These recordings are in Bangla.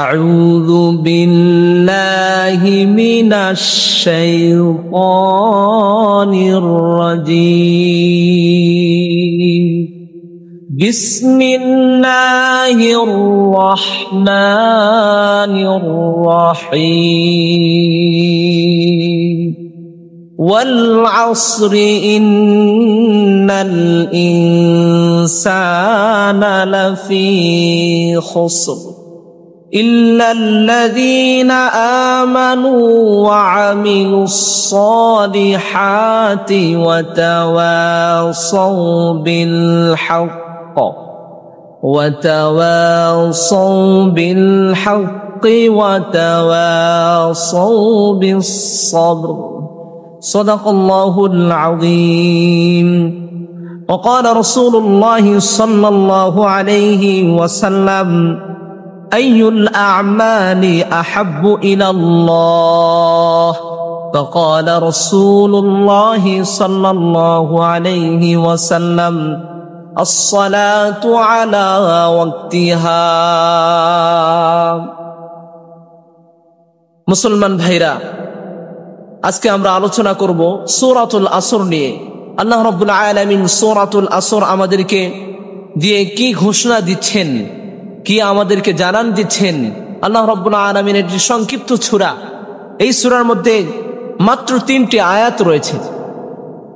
أعوذ بالله من الشيطان الرجيم بسم الله الرحمن الرحيم والعصر إن الإنسان لفي خسر إلا الذين آمنوا وعملوا الصالحات وتواصوا بالحق وتواصوا بالصبر صدق الله العظيم. وقال رسول الله صلى الله عليه وسلم أي الأعمال أحب إلى الله؟ فقال رسول الله صلى الله عليه وسلم الصلاة على وقتها. মুসলমান ভাইরা, আজকে আমরা আলোচনা করব সূরাতুল আসর নিয়ে। আল্লাহ রাব্বুল আলামিন সূরাতুল আসর আমাদেরকে দিয়ে কি ঘোষণা দিচ্ছেন, কি আমাদেরকে জানান দিচ্ছেন। আল্লাহ রাব্বুল আলামিনের একটি সংক্ষিপ্ত সূরা। এই সূরার মধ্যে মাত্র 3টি আয়াত রয়েছে।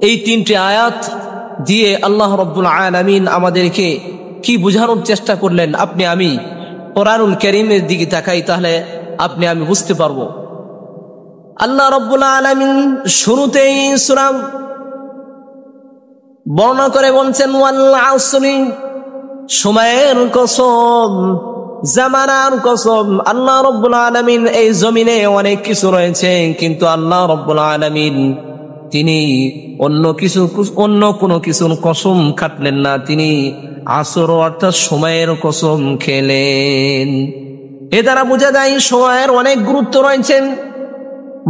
এই 3টি আয়াত দিয়ে আল্লাহ রাব্বুল আলামিন আমাদেরকে কি বোঝানোর চেষ্টা করলেন, আপনি আমি কোরআনুল কারীমের দিকে তাকাই, তাহলে আপনি আমি বুঝতে পারবো। আল্লাহ রাব্বুল আলামিন শুরুতেই সূরা বর্ণনা করে বলছেন ওয়াল আসরি, সময়ের কসম, জামানার কসম। আল্লাহ রাব্বুল আলামিন এই জমিনে অনেক কিছু রয়েছে, কিন্তু আল্লাহ রাব্বুল আলামিন তিনি অন্য কোনো কিছুর কসম খাটলেন না, তিনি আসর অর্থাৎ সময়ের কসম খেলেন। এ দ্বারা বোঝা যায় সময়ের অনেক গুরুত্ব রয়েছে।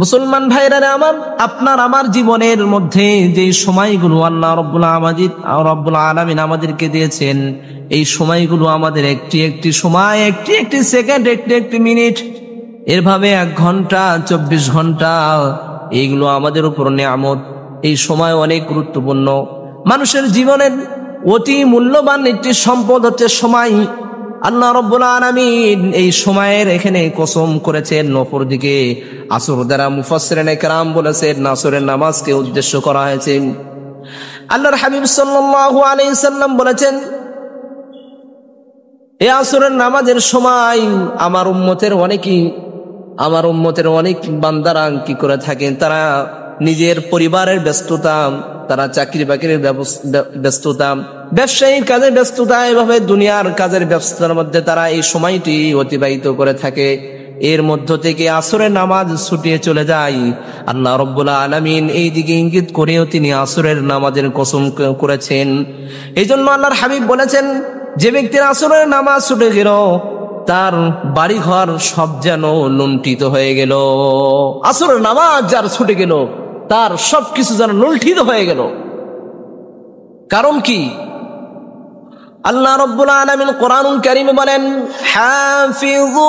মুসলমান ভাইরা আমার, আপনার আমার জীবনের মধ্যে যে সময়গুলো আল্লাহ রাব্বুল আলামিন আমাদেরকে দিয়েছেন, এই সময়গুলো আমাদের একটি সময়, একটি সেকেন্ড, একটি মিনিট, এভাবে 1 ঘন্টা 24 ঘন্টা, এইগুলো আমাদের উপর নিয়ামত। এই সময় অনেক গুরুত্বপূর্ণ। মানুষের জীবনের অতি মূল্যবান একটি সম্পদ হচ্ছে সময়। আল্লাহ রাব্বুল আলামিন এই সময়ের এখানে কসম করেছেন। অপরদিকে আসর দ্বারা মুফাসসিরিনে কেরাম বলেছেন আসরের নামাজকে উদ্দেশ্য করা হয়েছে। আল্লাহর হাবিব সাল্লাল্লাহু আলাইহি সাল্লাম বলেছেন এই আসরের নামাজের সময় আমার উম্মতের অনেক বান্দারা কি করে থাকেন, তারা নিজের পরিবারের ব্যস্ততা, তারা চাকরি বাকরির ব্যস্ততা, ব্যবসায়িক কাজের ব্যস্ততা, এভাবে দুনিয়ার কাজের ব্যস্ততার মধ্যে তারা এই সময়টি অতিবাহিত করে থাকে। এর মধ্য থেকে আসরের নামাজ ছুটিয়ে চলে যায়। আল্লাহ রাব্বুল আলামিন এই দিকে ইঙ্গিত করেও তিনি আসরের নামাজের কসম করেছেন। এই জন্য আল্লাহর হাবিব বলেছেন, যে ব্যক্তির আসরের নামাজ ছুটে গেল তার বাড়ি ঘর সব যেন লুণ্ঠিত হয়ে গেল। আসরের নামাজ যার ছুটে গেল তার সবকিছু যেন লুণ্ঠিত হয়ে গেল। কারণ কি? আল্লাহ রাব্বুল আলামিন কোরআনুল কারীমে বলেন হাফিযু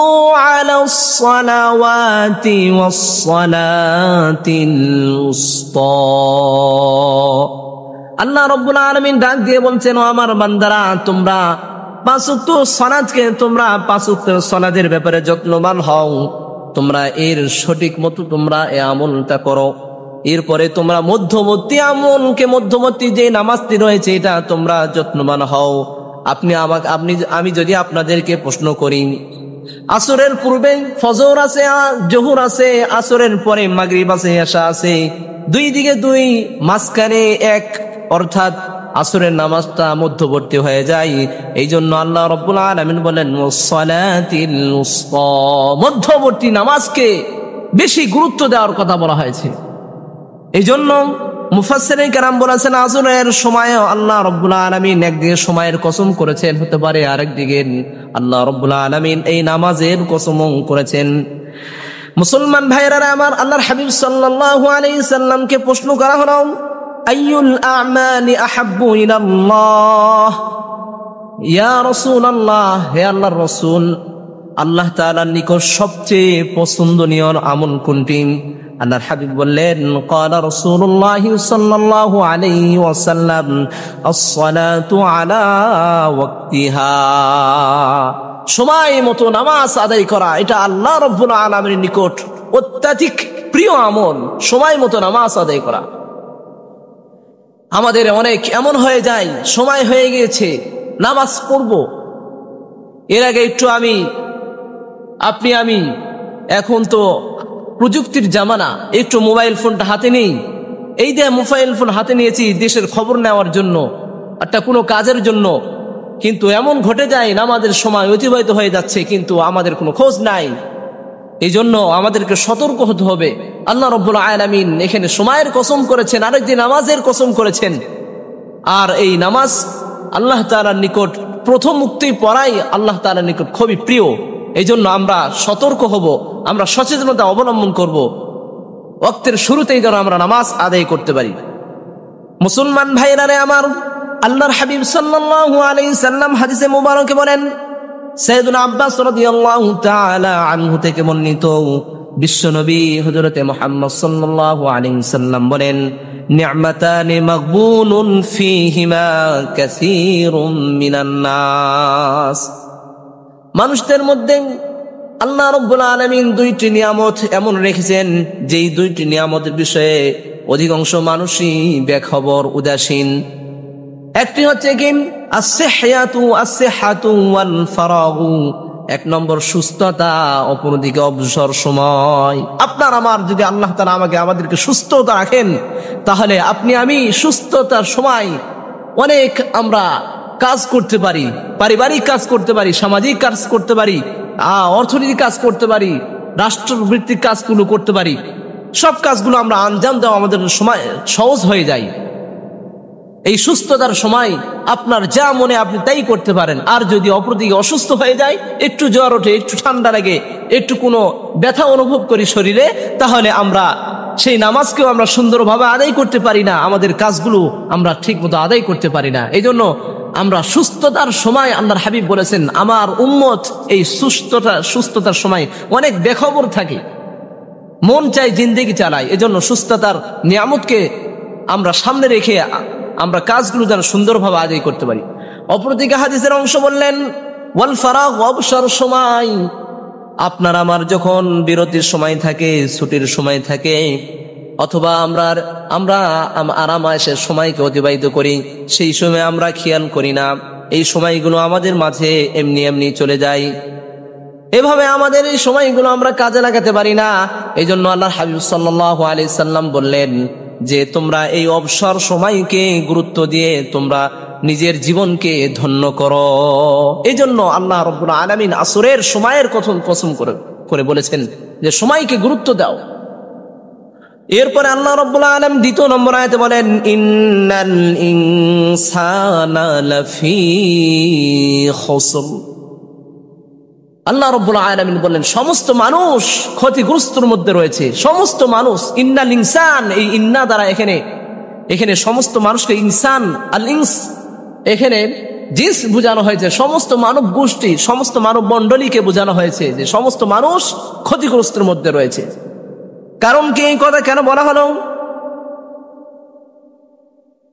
আলাস সালাওয়াতি ওয়াস সালাতিল উসতা। আল্লাহ রাব্বুল আলামিন ডাক দিয়ে বলছেন, ও আমার বান্দারা, তোমরা 5 ওয়াক্ত সালাতকে, তোমরা 5 ওয়াক্তের সালাতের ব্যাপারে যত্নবান হও, তোমরা এর সঠিক মতো তোমরা এই আমলটা করো। এরপরে তোমরা মধ্যবর্তী যে নামাজটি রয়েছে এটা তোমরা যত্নবান হও। আমি যদি আপনাদেরকে প্রশ্ন করি, আসরের পূর্বে ফজর আছে, জোহর আছে, আসরের পরে মাগরিব আছে, এশা আছে, 2 দিকে 2, মাঝখানে 1, অর্থাৎ আসরের নামাজটা মধ্যবর্তী হয়ে যায়। এই জন্য আল্লাহ রাব্বুল আলামিন বলেন ওয়াসসালাতিল উসতা, মধ্যবর্তী নামাজকে বেশি গুরুত্ব দেওয়ার কথা বলা হয়েছে। এই জন্য মুফাসসিরিন কেরাম বলেছেন আসরের সময় আল্লাহ রাব্বুল আলামিন একদিকে সময়ের কসম করেছেন, হতে পারে আরেকদিকে আল্লাহ রাব্বুল আলামিন এই নামাজের কসম করেছেন। মুসলমান ভাইরা আমার, আল্লাহর হাবিব সাল্লাল্লাহু আলাইহি সাল্লামকে প্রশ্ন করা হলো আইয়ুল আমালি আহাব্বু ইলাল্লাহ, ইয়া রাসূলুল্লাহ, হে আল্লাহর রাসূল, আল্লাহ তাআলার নিকট সবচেয়ে পছন্দনীয় আমল কোনটি? আল্লাহর হাবিব বললেন, ক্বালা রাসূলুল্লাহ সাল্লাল্লাহু আলাইহি ওয়াসাল্লাম, আস-সালাতু আলা ওয়াক্তিহা। সময় মতো নামাজ আদায় করা, এটা আল্লাহ রাব্বুল আলামিনের নিকট অত্যাধিক প্রিয় আমল। সময় মতো নামাজ আদায় করা। আমাদের অনেক এমন হয়ে যায়, সময় হয়ে গিয়েছে, নামাজ পড়ব, এর আগে একটু আমি এখন তো প্রযুক্তির জামানা, একটু মোবাইল ফোনটা হাতে নেই, এই যে মোবাইল ফোন হাতে নিয়েছি দেশের খবর নেওয়ার জন্য, একটা কোনো কাজের জন্য, কিন্তু এমন ঘটে যায় নামাজের সময় অতিবাহিত হয়ে যাচ্ছে, কিন্তু আমাদের কোনো খোঁজ নাই। এই জন্য আমাদেরকে সতর্ক হতে হবে। আল্লাহ রাব্বুল আলামিন এখানে সময়ের কসম করেছেন, আরেকদিন নামাজের কসম করেছেন। আর এই নামাজ আল্লাহ তাআলার নিকট প্রথম মুক্তি পড়াই আল্লাহ তাআলার নিকট খুবই প্রিয়। এই জন্য আমরা সতর্ক হব, আমরা সচেতনতা অবলম্বন করব, ওয়াক্তের শুরুতেই যেন আমরা নামাজ আদায় করতে পারি। মুসলমান ভাইরা রে আমার, আল্লাহর হাবিব সাল্লাল্লাহু আলাইহি সাল্লাম হাদিসে মুবারকে বলেন, সাইয়েদুনা আব্বাস রাদিয়াল্লাহু তাআলা আনহু থেকে বর্ণিত, বিশ্বনবী হযরতে মুহাম্মদ সাল্লাল্লাহু আলাইহি সাল্লাম বলেন, নি'মাতানি মাগবুনুন ফীহিমা কাসীরুম মিনান নাস। মানুষদের মধ্যে আল্লাহ রাব্বুল আলামিন দুইটি নিয়ামত এমন রেখেছেন, যেই দুইটি নিয়ামতের বিষয়ে অধিকাংশ মানুষই বেখবর, উদাসীন। একটি হচ্ছে কি as-sihhatu ওয়াল ফারাগু, এক নম্বর সুস্থতা, অপরদিকে অবসর সময়। আপনার আমার যদি আল্লাহ তাআলা আমাদেরকে সুস্থতা রাখেন, তাহলে আপনি আমি সুস্থতার সময় অনেক আমরা কাজ করতে পারি, পারিবারিক কাজ করতে পারি, সামাজিক কাজ করতে পারি, অর্থনৈতিক কাজ করতে পারি, রাষ্ট্রভিত্তিক কাজগুলো করতে পারি। সব কাজগুলো আমরা আঞ্জাম দেওয়া আমাদের সময় সহজ হয়ে যায়। এই সুস্থতার সময় আপনার যা মনে আপনি তাই করতে পারেন। আর যদি অপরদিকে অসুস্থ হয়ে যায়, একটু জ্বর ওঠে, একটু ঠান্ডা লাগে, একটু কোনো ব্যথা অনুভব করি শরীরে, তাহলে আমরা সেই নামাজকেও আমরা সুন্দরভাবে আদায় করতে পারি না, আমাদের কাজগুলো আমরা ঠিক মতো আদায় করতে পারি না। এই জন্য আমরা সুস্থতার সময়, আল্লাহর হাবিব বলেছেন, আমার উম্মত এই সুস্থতার সময় অনেক বেখবর থাকে, মন চাই জিন্দেগি চালায়। এজন্য সুস্থতার নিয়ামতকে আমরা সামনে রেখে আমরা কাজগুলো যেন সুন্দরভাবে আদায় করতে পারি। অপরদিকে হাদিসের অংশ বললেন, ওয়াল ফারাগ, অবসর সময়। আপনার আমার যখন বিরতির সময় থাকে, ছুটির সময় থাকে, অথবা আমরা আরামায়েশের সময়কে অতিবাহিত করি, সেই সময় আমরা খেয়াল করি না, এই সময়গুলো আমাদের মাঝে এমনি এমনি চলে যায়। এভাবে আমাদের এই সময়গুলো আমরা কাজে লাগাতে পারি না। এই জন্য আল্লাহর হাবিব সাল্লাল্লাহু আলাইহি সাল্লাম বললেন যে, তোমরা এই অবসর সময়কে গুরুত্ব দিয়ে তোমরা নিজের জীবনকে ধন্য করো। এই জন্য আল্লাহ রাব্বুল আলামিন আসরের সময়ের কসম করে বলেছেন যে সময়কে গুরুত্ব দাও। এরপরে আল্লাহ রাব্বুল আলামিন দ্বিতীয় নম্বর আয়াতে বলেন, ইন্নাল ইনসানা লাফি খুসর। আল্লাহ রাব্বুল আলামিন বলেন, সমস্ত মানুষ ক্ষতিগ্রস্তর মধ্যে রয়েছে। সমস্ত মানুষ, ইন্নাল ইনসান, এই ইন্না দ্বারা এখানে সমস্ত মানুষকে ইনসান, আল ইনস এখানে জিন্স বোঝানো হয়েছে, সমস্ত মানব গোষ্ঠী, সমস্ত মানব মণ্ডলীকে বোঝানো হয়েছে যে সমস্ত মানুষ ক্ষতিগ্রস্তের মধ্যে রয়েছে। কারণ কি এই কথা কেন বলা হলো?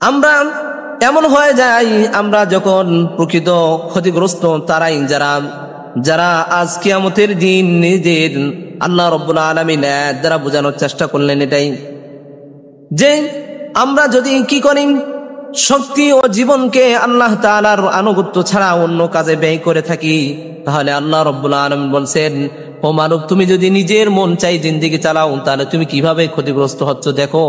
আমরা এমন হয়ে যাই, আমরা যখন প্রকৃত ক্ষতিগ্রস্ত তারাই যারা আজ কিয়ামতের দিন নিজের আল্লাহ রাব্বুল আলামিন দ্বারা বোঝানোর চেষ্টা করলেন এটাই যে, আমরা যদি কি করি, শক্তি ও জীবনকে আল্লাহ তাআলার আনুগত্য ছাড়া অন্য কাজে ব্যয় করে থাকি, তাহলে আল্লাহ রাব্বুল আলামিন বলছেন, ও মানব, তুমি যদি নিজের মন চাই জিন্দেগি চালাও, তাহলে তুমি কিভাবে ক্ষতিগ্রস্ত হচ্ছ দেখো।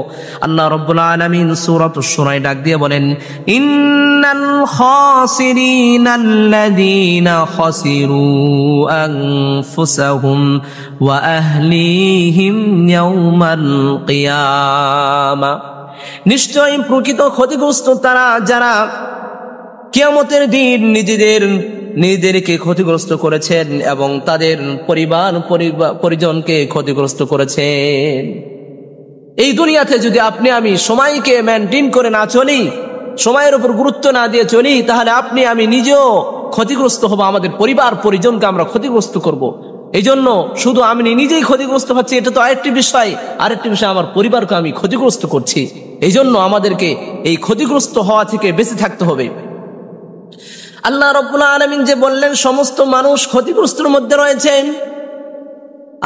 আল্লাহ রাব্বুল আলামিন সূরাতুশ শুরায় ডাক দিয়ে বলেন, ইন্নাল খাসিরিনাল্লাযীনা খাসিরু আনফুসাহুম ওয়া আহলিহিম ইয়াওমাল কিয়ামা। নিশ্চয়ই প্রকৃত ক্ষতিগ্রস্ত তারা যারা কিয়ামতের দিন নিজেদেরকে ক্ষতিগ্রস্ত করেছেন এবং তাদের পরিজনকে ক্ষতিগ্রস্ত করেছেন। এই দুনিয়াতে যদি আপনি আমি সময়কে মেনটেন করে না চলি, সময়ের উপর গুরুত্ব না দিয়ে চলি, তাহলে আপনি আমি নিজেও ক্ষতিগ্রস্ত হব, আমাদের পরিবার পরিজনকে আমরা ক্ষতিগ্রস্ত করব। এই জন্য শুধু আমি নিজেই ক্ষতিগ্রস্ত হচ্ছি এটা তো আরেকটি বিষয়, আরেকটি বিষয় আমার পরিবারকে আমি ক্ষতিগ্রস্ত করছি। এই জন্য আমাদেরকে এই ক্ষতিগ্রস্ত হওয়া থেকে বেঁচে থাকতে হবে। আল্লাহ রাব্বুল আলামিন যে বললেন সমস্ত মানুষ ক্ষতিগ্রস্তের মধ্যে রয়েছেন,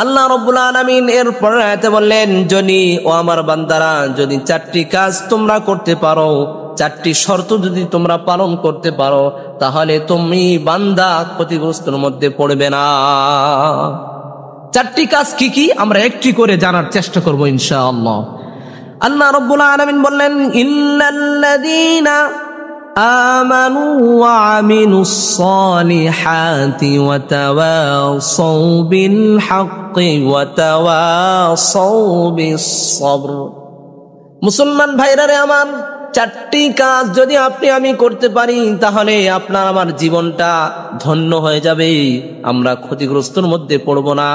আল্লাহ রাব্বুল আলামিন এর পরের আয়াতে বললেন, যদি ও আমার বান্দারা যদি 4টি কাজ তোমরা করতে পারো, 4টি শর্ত যদি তোমরা পালন করতে পারো, তাহলে তুমি বান্দা ক্ষতিগ্রস্তের মধ্যে পড়বে না। 4টি কাজ কি কি আমরা একটি করে জানার চেষ্টা করব ইনশাআল্লাহ। আল্লাহ রাব্বুল আলামিন বললেন, ইন্নাল্লাযীনা আমানু ওয়া আমিলুস সালিহাতি ওয়া তাওয়াসাউ বিল হাক্কি ওয়া তাওয়াসাউ বিস সবর। মুসলমান ভাইরা রে আমার, 4টি কাজ যদি আপনি আমি করতে পারি তাহলে আপনার আমার জীবনটা ধন্য হয়ে যাবে, আমরা ক্ষতিগ্রস্তের মধ্যে পড়ব না।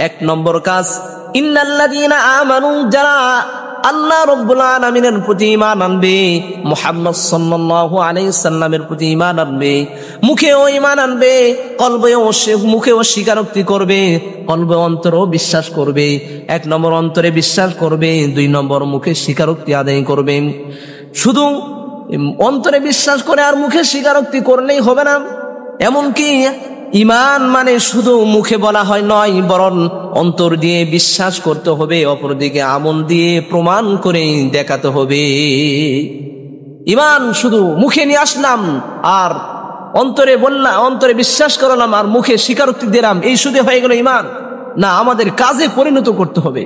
1 নম্বর কাজ, ইন্নাল্লাযীনা আমানু, যারা আল্লাহ রাব্বুল আলামিনের প্রতি ঈমান আনবে, মুহাম্মদ সাল্লাল্লাহু আলাইহি সাল্লামের প্রতি ঈমান আনবে, মুখেও ঈমান আনবে, মুখেও স্বীকারোক্তি করবে, কলবে অন্তরেও বিশ্বাস করবে। 1 নম্বর অন্তরে বিশ্বাস করবে, 2 নম্বর মুখে স্বীকারোক্তি আদায় করবে। শুধু অন্তরে বিশ্বাস করে আর মুখে স্বীকারোক্তি করলেই হবে না, এমনকি ঈমান মানে শুধু মুখে বলা হয় নয়, বরং অন্তর দিয়ে বিশ্বাস করতে হবে, অপরদিকে আমল দিয়ে প্রমাণ করে দেখাতে হবে। ঈমান শুধু মুখে নিয়ে আসলাম আর অন্তরে বললাম, অন্তরে বিশ্বাস করলাম আর মুখে স্বীকারোক্তি দিলাম, এই শুধু হয়ে গেল ঈমান না, আমাদের কাজে পরিণত করতে হবে,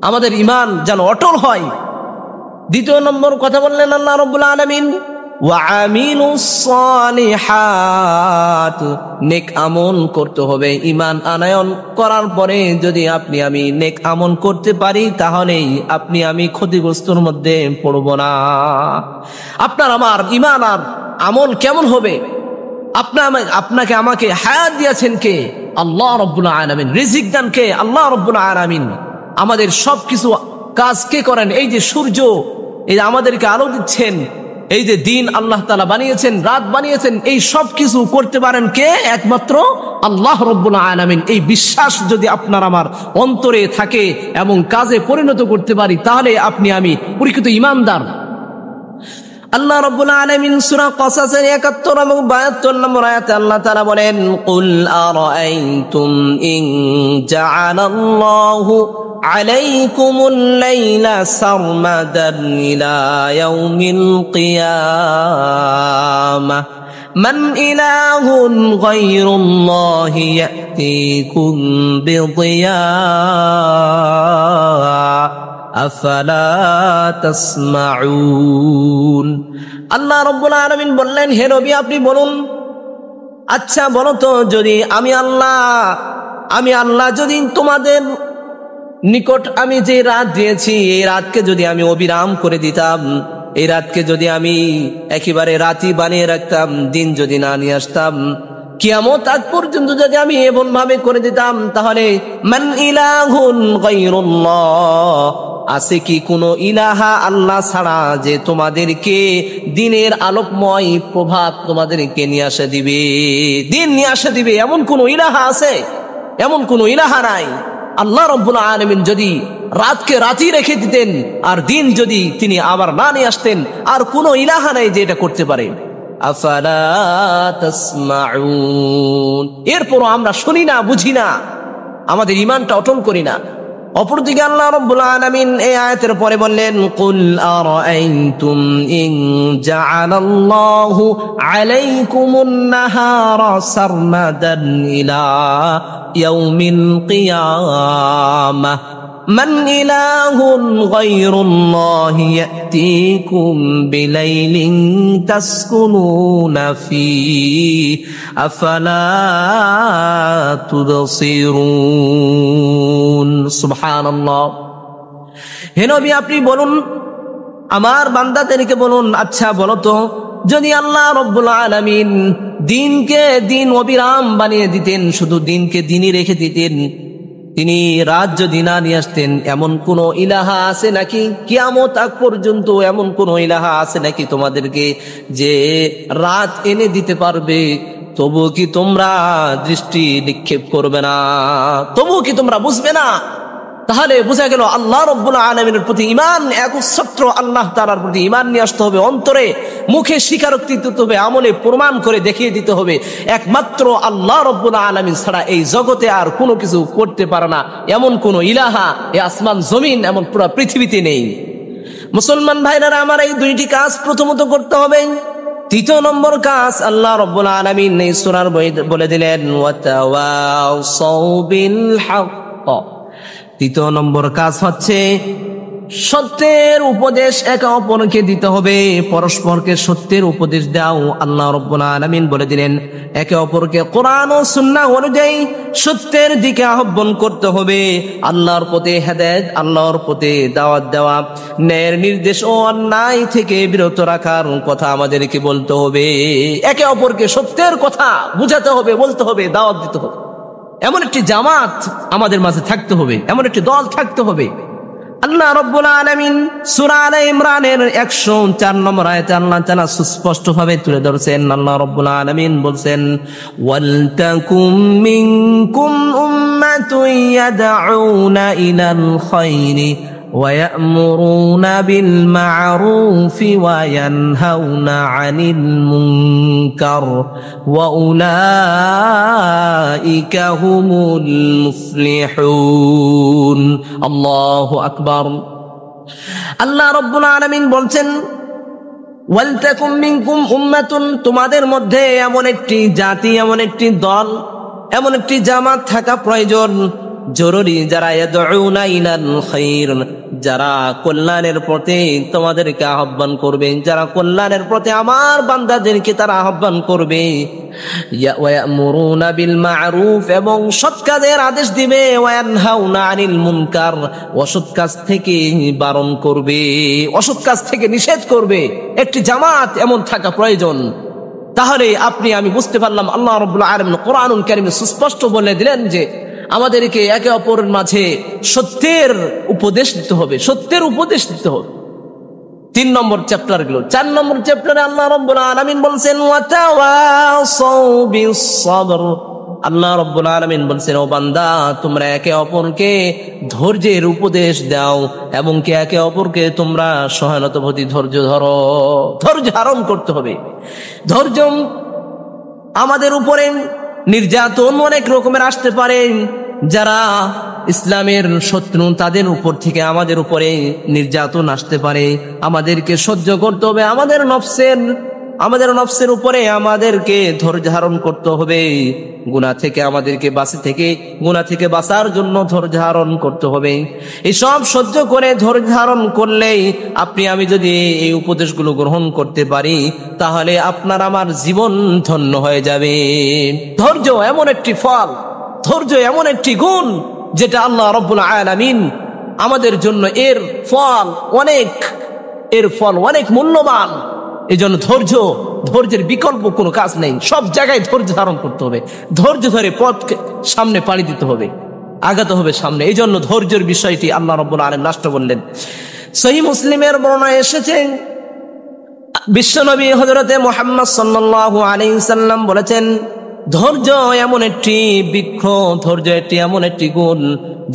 আমাদের ঈমান যেন অটল হয়। 2 নম্বর কথা বললেন আল্লাহ রাব্বুল আলামিন, ওয়া আমিলুস সালিহাত, নেক আমল করতে হবে। ঈমান আনয়ন করার পরে যদি আপনি আমি নেক আমল করতে পারি তাহলেই আপনি আমি ক্ষতিগ্রস্তের মধ্যে পড়ব না। আপনার আমার ঈমান আর আমল কেমন হবে? আপনাকে আমাকে হায়াত দিয়েছেন কে? আল্লাহ রাব্বুল আলামিন। রিজিক দান কে? আল্লাহ রাব্বুল আলামিন। আমাদের সবকিছু কাজ কে করেন? এই যে সূর্য, এই যে আমাদেরকে আলো দিচ্ছেন, এই যে দিন আল্লাহ তাআলা বানিয়েছেন, রাত বানিয়েছেন, এই সব কিছু করতে পারেন কে? একমাত্র আল্লাহ রাব্বুল আলামিন। এই বিশ্বাস যদি আপনার আমার অন্তরে থাকে এবং কাজে পরিণত করতে পারি তাহলে আপনি আমি প্রকৃত ঈমানদার। আল্লাহ রাব্বুল আলামিন সূরা কসাসের 71 এবং 72 নম্বর আয়াতে আল্লাহ তাআলা বলেন, কুল আরাআইতুম ইন জাআলাল্লাহু আলাইকুমুল লাইলা সারমাদান ইলা ইয়াউমিল কিয়ামাহ মান ইলাহুন গায়রুল্লাহি ইয়াতিকুম বিদিয়া আফালা তাসমাউন। আল্লাহ রাব্বুল আলামিন বললেন, হে নবী আপনি বলুন, আচ্ছা বলো তো, যদি আমি আল্লাহ যদি তোমাদের নিকট আমি যে রাত দিয়েছি এই রাতকে যদি আমি অবিরাম করে দিতাম, এই রাতকে যদি আমি একেবারে রাতই বানিয়ে রাখতাম, দিন যদি না নিয়ে আসতাম, কিয়ামত আগ পর্যন্ত যদি আমি এমন ভাবে করে দিতাম, তাহলে মান ইলাহুন গায়রুল্লাহ, আছে কি কোনো ইলাহা আল্লাহ ছাড়া যে তোমাদেরকে দিনের আলোকময় প্রভাত তোমাদেরকে নিয়ে আসে দিবে, দিন নিয়ে আসে দিবে? এমন কোনো ইলাহা আছে? এমন কোনো ইলাহা নাই। আল্লাহ রাব্বুল আলামিন যদি রাতকে রাতই রেখে দিতেন আর দিন যদি তিনি আবার না নিয়ে আসতেন, আর কোনো ইলাহা নাই যে এটা করতে পারে। আফালা তাসমাউন। এরপরও আমরা শুনি না, বুঝি না, আমাদের ঈমানটা অটল করি না। অপরদিকে আল্লাহ রাব্বুল আলামিন এই আয়াতের পরে বললেন, কুল আরাআইতুম ইন জাআলাল্লাহু আলাইকুমুন নাহারা সারমাদান ইলা ইয়াউমিল কিয়ামাহ মান ইলাহুন গায়রুল্লাহি ইয়াতিকুম বিলাইলিন তাসকুনুনা ফীহি আফালা তুবসিরুন। সুবহানাল্লাহ। হে নবী আপনি বলুন, আমার বান্দাদেরকে বলুন, আচ্ছা বলো তো, যদি আল্লাহ রাব্বুল আলামিন দিনকে দিন অবিরাম বানিয়ে দিতেন, শুধু দিনকে দিনই রেখে দিতেন, তিনি রাত যদি না নিয়ে আসতেন, এমন কোন ইলাহা আছে নাকি? কিয়ামত আগ পর্যন্ত এমন কোন ইলাহা আছে নাকি তোমাদেরকে যে রাত এনে দিতে পারবে? তবুও কি তোমরা দৃষ্টি নিক্ষেপ করবে না? তবুও কি তোমরা বুঝবে না? তাহলে বোঝা গেল আল্লাহ রাব্বুল আলামিনের প্রতি ঈমান, একচ্ছত্র আল্লাহ তাআলার প্রতি ঈমান নিয়ে আসতে হবে। অন্তরে মুখে স্বীকারোক্তি দিতে হবে, আমলে প্রমাণ করে দেখিয়ে দিতে হবে একমাত্র আল্লাহ রাব্বুল আলামিন ছাড়া এই জগতে আর কোনো কিছু করতে পারে না। এমন কোন ইলাহা এই আসমান জমিন এমন পুরো পৃথিবীতে নেই। মুসলমান ভাইরা আমার, এই দুইটি কাজ প্রথমত করতে হবে। তৃতীয় নম্বর কাজ আল্লাহ রাব্বুল আলামিন এই সূরার বলে দিলেন, ওয়াতাওয়াসাউ বিল হক। তৃতীয় নম্বর কাজ হচ্ছে সত্যের উপদেশ একে অপরকে দিতে হবে, পরস্পরকে সত্যের উপদেশ দাও। আল্লাহ রাব্বুল আলামিন বলে দিলেন একে অপরকে কোরআন ও সুন্নাহ অনুযায়ী সত্যের দিকে আহ্বান করতে হবে। আল্লাহর পথে হেদায়েত, আল্লাহর পথে দাওয়াত দেওয়া, ন্যায়ের নির্দেশ ও অন্যায় থেকে বিরত রাখার কথা আমাদেরকে বলতে হবে। একে অপরকে সত্যের কথা বুঝাতে হবে, বলতে হবে, দাওয়াত দিতে হবে। এমন একটি জামাত আমাদের মাঝে থাকতে হবে, এমন একটি দল থাকতে হবে। আল্লাহ রাব্বুল আলামিন সূরা আলে ইমরানের 104 নম্বর আয়াতে আল্লাহ তাআলা সুস্পষ্ট ভাবে তুলে ধরেছেন। আল্লাহ রাব্বুল আলামিন বলছেন, ওয়াল তাকুম মিনকুম উম্মাতুন ইয়াদউনা ইলাল খায়রি ওয়া ইয়া'মুরুনা বিল মা'রুফি ওয়া ইয়ানহাউনা আনিল মুনকার ওয়া উলাইকা হুমুল মুফলিহুন। আল্লাহু আকবার। আল্লাহ রাব্বুল আলামিন বলছেন, ওয়াল তাকুম মিনকুম উম্মাতুন, তোমাদের মধ্যে এমন একটি জাতি, এমন একটি দল, এমন একটি জামাত থাকা প্রয়োজন, জরুরি, যারা ইয়াদউনা ইলাল খায়র, যারা কল্যাণের পথে তোমাদেরকে আহ্বান করবে, যারা কল্যাণের পথে আমার বান্দাদেরকে তারা আহ্বান করবে। ওয়া ইয়া'মুরুনা বিল মা'রুফ, এবং সৎ কাজের আদেশ দিবে। ওয়া ইয়ানহাউনা আনিল মুনকার, অসৎ কাজ থেকে বারণ করবে, অসৎ কাজ থেকে নিষেধ করবে। একটি জামাত এমন থাকা প্রয়োজন। তাহলে আপনি আমি বুঝতে পারলাম আল্লাহ রাব্বুল আলামিন কোরআনুল কারীমে সুস্পষ্ট বলে দিলেন যে আমাদেরকে একে অপরের মাঝে সত্যের উপদেশ দিতে হবে, সত্যের উপদেশ দিতে হবে। 3 নম্বর চ্যাপ্টার গেল। 4 নম্বর চ্যাপ্টারে আল্লাহ রাব্বুল আলামিন বলছেন, ওয়াতাওয়াসাউ বিস সাবর। আল্লাহ রাব্বুল আলামিন বলছেন, ও বান্দা, তোমরা একে অপরকে ধৈর্যের উপদেশ দাও এবং কি একে অপরকে তোমরা সহানুভূতি, ধৈর্য ধরো। ধৈর্য ধারণ করতে হবে। ধৈর্য আমাদের উপরে নির্যাতন অনেক রকমের আসতে পারে। যারা ইসলামের শত্রু তাদের উপর থেকে আমাদের উপরে নির্যাতন আসতে পারে, আমাদেরকে সহ্য করতে হবে। আমাদের নফসের উপরে আমাদেরকে ধৈর্য ধারণ করতে হবে। গুনাহ থেকে আমাদেরকে গুনাহ থেকে বাঁচার জন্য ধৈর্য ধারণ করতে হবে। এসব সহ্য করে ধৈর্য ধারণ করলেই আপনি আমি যদি এই উপদেশগুলো গ্রহণ করতে পারি, তাহলে আপনার আমার জীবন ধন্য হয়ে যাবে। ধৈর্য এমন একটি ফল, ধৈর্য এমন একটি গুণ যেটা আল্লাহ রাব্বুল আলামিন আমাদের জন্য এর ফল অনেক মূল্যবান। এই জন্য ধৈর্যের বিকল্প কোনো কাজ নেই। সব জায়গায় ধৈর্য ধারণ করতে হবে, ধৈর্য ধরে পথ সামনে পাড়ি দিতে হবে, আগাতে হবে সামনে। এই জন্য ধৈর্যের বিষয়টি আল্লাহ রাব্বুল আলামিন নষ্ট বললেন। সহিহ মুসলিমের বর্ণনায় এসেছে, বিশ্বনবী হযরতে মুহাম্মদ সাল্লাল্লাহু আলাইহি সাল্লাম বলেছেন, ধৈর্য এমন একটি বৃক্ষ, ধৈর্য এমন একটি গুণ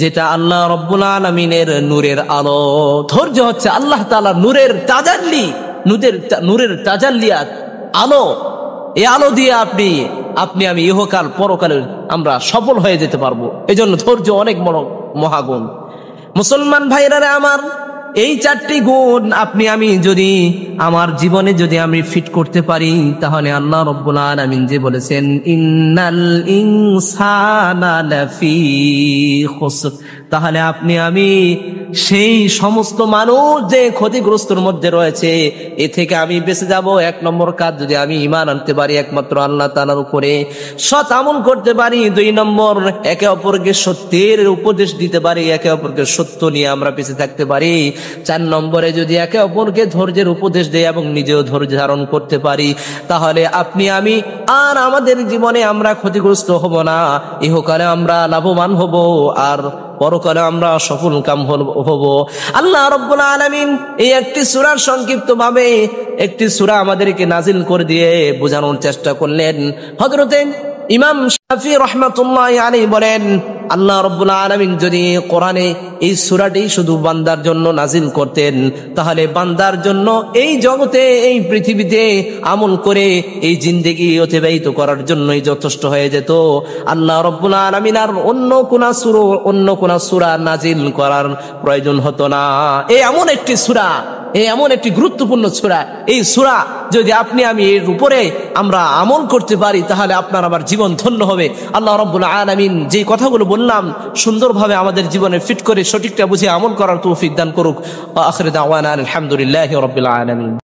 যেটা আল্লাহ রাব্বুল আলামিনের নূরের আলো। ধৈর্য হচ্ছে আল্লাহ তাআলার নূরের তাজাল্লি, নূরের তাজাল্লিয়াত, আলো। এই আলো দিয়ে আপনি আমি ইহকাল পরকালে আমরা সফল হয়ে যেতে পারবো। এজন্য ধৈর্য অনেক বড় মহাগুণ। মুসলমান ভাইরা আমার, এই 4টি গুণ আপনি আমি যদি আমার জীবনে আমি ফিট করতে পারি, তাহলে আল্লাহ রাব্বুল আলামিন যে বলেছেন, ইন্নাল ইনসানা লাফি খুসর, তাহলে আপনি আমি সেই সমস্ত মানুষ যে ক্ষতিগ্রস্তর মধ্যে রয়েছে, এ থেকে আমি বেঁচে যাব। 1 নম্বর কাজ, যদি আমি ঈমান আনতে পারি একমাত্র আল্লাহ তাআলার উপরে, সৎ আমল করতে পারি। 2 নম্বর, একে অপরকে সত্যের উপদেশ দিতে পারি, একে অপরকে সত্য নিয়ে আমরা বেঁচে থাকতে পারি। 4 নম্বরে, যদি একে অপরকে ধৈর্যের উপদেশ দেই এবং নিজেও ধৈর্য ধারণ করতে পারি, তাহলে আপনি আমি আর আমাদের জীবনে আমরা ক্ষতিগ্রস্ত হব না, ইহকালে আমরা লাভবান হব। আর পরকালে আমরা সফল কাম হব। আল্লাহ রাব্বুল আলামিন এই একটি সূরার সংক্ষিপ্ত ভাবে একটি সূরা আমাদেরকে নাজিল করে দিয়ে বোঝানোর চেষ্টা করলেন। হযরতে ইমাম শাফি রাহমাতুল্লাহি আলাইহি বলেন, আল্লাহ রাব্বুল আলামিন যদি কোরআনে এই সূরাটি শুধু বান্দার জন্য নাজিল করতেন, তাহলে বান্দার জন্য এই জগতে এই পৃথিবীতে আমল করে এই জিন্দেগি অতিবাহিত করার জন্যই যথেষ্ট হয়ে যেত। আল্লাহ রাব্বুল আলামিন আর অন্য কোন সূরা নাজিল করার প্রয়োজন হতো না। এই এমন একটি সূরা, এই এমন একটি গুরুত্বপূর্ণ সূরা, এই সূরা যদি আপনি আমি এর উপরে আমরা আমল করতে পারি, তাহলে আপনার আমার জীবন ধন্য হবে। আল্লাহ রাব্বুল আলামিন যে কথাগুলো বললাম সুন্দরভাবে আমাদের জীবনে ফিট করে সঠিকটা বুঝে আমল করার তৌফিক দান করুক। আখির দাওয়ানা আলহামদুলিল্লাহি রাব্বিল আলামিন।